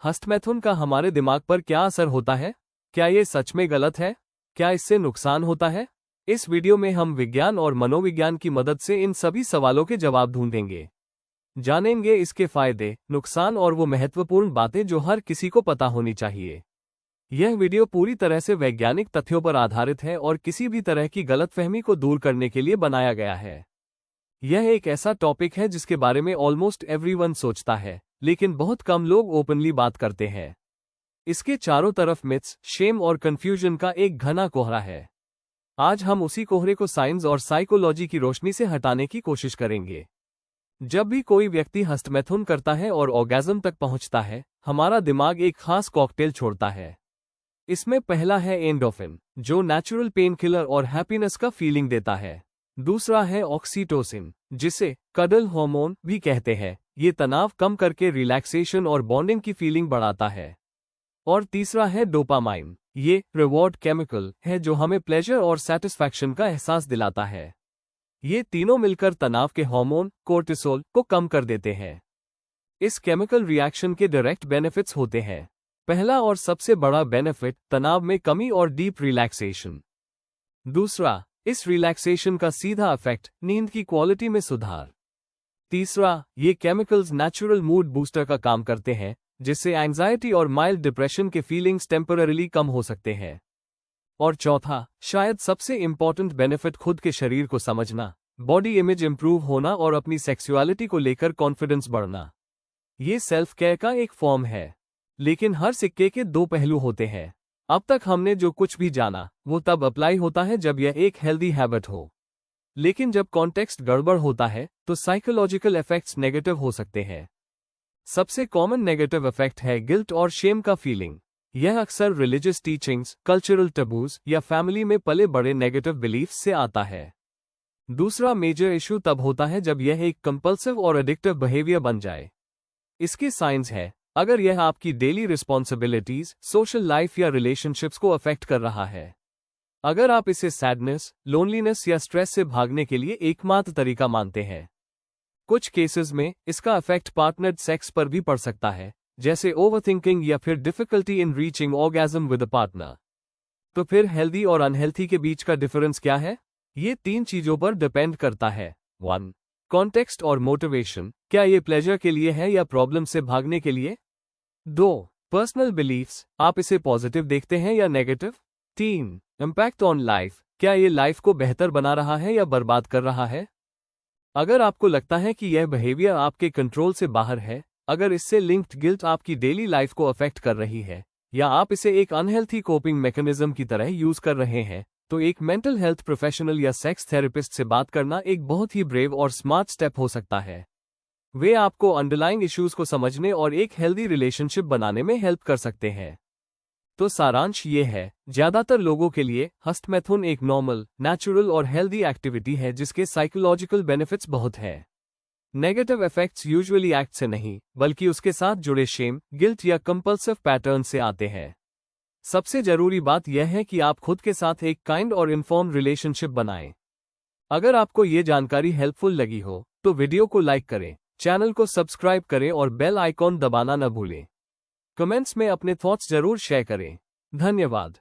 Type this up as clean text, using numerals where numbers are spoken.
हस्तमैथुन का हमारे दिमाग पर क्या असर होता है? क्या ये सच में गलत है? क्या इससे नुकसान होता है? इस वीडियो में हम विज्ञान और मनोविज्ञान की मदद से इन सभी सवालों के जवाब ढूंढेंगे। जानेंगे इसके फायदे, नुकसान और वो महत्वपूर्ण बातें जो हर किसी को पता होनी चाहिए। यह वीडियो पूरी तरह से वैज्ञानिक तथ्यों पर आधारित है और किसी भी तरह की गलतफहमी को दूर करने के लिए बनाया गया है। यह एक ऐसा टॉपिक है जिसके बारे में ऑलमोस्ट एवरीवन सोचता है, लेकिन बहुत कम लोग ओपनली बात करते हैं। इसके चारों तरफ मिथ्स, शेम और कंफ्यूजन का एक घना कोहरा है। आज हम उसी कोहरे को साइंस और साइकोलॉजी की रोशनी से हटाने की कोशिश करेंगे। जब भी कोई व्यक्ति हस्तमैथुन करता है और ऑर्गेज्म तक पहुंचता है, हमारा दिमाग एक खास कॉकटेल छोड़ता है। इसमें पहला है एंडोर्फिन, जो नेचुरल पेन किलर और हैप्पीनेस का फीलिंग देता है। दूसरा है ऑक्सीटोसिन, जिसे कडल हार्मोन भी कहते हैं। ये तनाव कम करके रिलैक्सेशन और बॉन्डिंग की फीलिंग बढ़ाता है। और तीसरा है डोपामाइन। ये रिवॉर्ड केमिकल है जो हमें प्लेजर और सेटिस्फैक्शन का एहसास दिलाता है। ये तीनों मिलकर तनाव के हार्मोन कोर्टिसोल को कम कर देते हैं। इस केमिकल रिएक्शन के डायरेक्ट बेनिफिट्स होते हैं। पहला और सबसे बड़ा बेनिफिट तनाव में कमी और डीप रिलैक्सेशन। दूसरा, इस रिलैक्सेशन का सीधा इफेक्ट नींद की क्वालिटी में सुधार। तीसरा, ये केमिकल्स नेचुरल मूड बूस्टर का काम करते हैं, जिससे एंजाइटी और माइल्ड डिप्रेशन के फीलिंग्स टेम्पररीली कम हो सकते हैं। और चौथा, शायद सबसे इंपॉर्टेंट बेनिफिट खुद के शरीर को समझना, बॉडी इमेज इंप्रूव होना और अपनी सेक्सुअलिटी को लेकर कॉन्फिडेंस बढ़ना। ये सेल्फ केयर का एक फॉर्म है। लेकिन हर सिक्के के दो पहलू होते हैं। अब तक हमने जो कुछ भी जाना वो तब अप्लाई होता है जब यह एक हेल्दी हैबिट हो। लेकिन जब कॉन्टेक्स्ट गड़बड़ होता है तो साइकोलॉजिकल इफेक्ट्स नेगेटिव हो सकते हैं। सबसे कॉमन नेगेटिव इफेक्ट है गिल्ट और शेम का फीलिंग। यह अक्सर रिलीजियस टीचिंग्स, कल्चरल टबूज या फैमिली में पले बड़े नेगेटिव बिलीफ्स से आता है। दूसरा मेजर इशू तब होता है जब यह एक कंपल्सिव और एडिक्टिव बिहेवियर बन जाए। इसके साइंस है, अगर यह आपकी डेली रिस्पॉन्सिबिलिटीज, सोशल लाइफ या रिलेशनशिप्स को अफेक्ट कर रहा है। अगर आप इसे सैडनेस, लोनलीनेस या स्ट्रेस से भागने के लिए एकमात्र तरीका मानते हैं। कुछ केसेस में इसका इफेक्ट पार्टनर्ड सेक्स पर भी पड़ सकता है, जैसे ओवरथिंकिंग या फिर difficulty in reaching orgasm with a partner. तो फिर हेल्दी और अनहेल्दी के बीच का डिफरेंस क्या है? ये तीन चीजों पर डिपेंड करता है। 1. कॉन्टेक्स्ट और मोटिवेशन, क्या ये प्लेजर के लिए है या प्रॉब्लम से भागने के लिए? 2. पर्सनल बिलीफ्स, आप इसे पॉजिटिव देखते हैं या नेगेटिव? 3. इम्पैक्ट ऑन लाइफ, क्या ये लाइफ को बेहतर बना रहा है या बर्बाद कर रहा है? अगर आपको लगता है कि यह बिहेवियर आपके कंट्रोल से बाहर है, अगर इससे लिंक्ड गिल्ट आपकी डेली लाइफ को अफेक्ट कर रही है, या आप इसे एक अनहेल्थी कोपिंग मैकेनिज्म की तरह यूज कर रहे हैं, तो एक मेंटल हेल्थ प्रोफेशनल या सेक्स थेरेपिस्ट से बात करना एक बहुत ही ब्रेव और स्मार्ट स्टेप हो सकता है। वे आपको अंडरलाइंग इश्यूज को समझने और एक हेल्दी रिलेशनशिप बनाने में हेल्प कर सकते हैं। तो सारांश ये है, ज्यादातर लोगों के लिए हस्तमैथुन एक नॉर्मल, नेचुरल और हेल्दी एक्टिविटी है जिसके साइकोलॉजिकल बेनिफिट्स बहुत है। नेगेटिव इफेक्ट्स यूजुअली एक्ट से नहीं, बल्कि उसके साथ जुड़े शेम, गिल्ट या कंपल्सिव पैटर्न से आते हैं। सबसे जरूरी बात यह है कि आप खुद के साथ एक काइंड और इन्फॉर्म्ड रिलेशनशिप बनाएं। अगर आपको ये जानकारी हेल्पफुल लगी हो तो वीडियो को लाइक करें, चैनल को सब्सक्राइब करें और बेल आइकॉन दबाना न भूलें। कमेंट्स में अपने थॉट्स जरूर शेयर करें। धन्यवाद।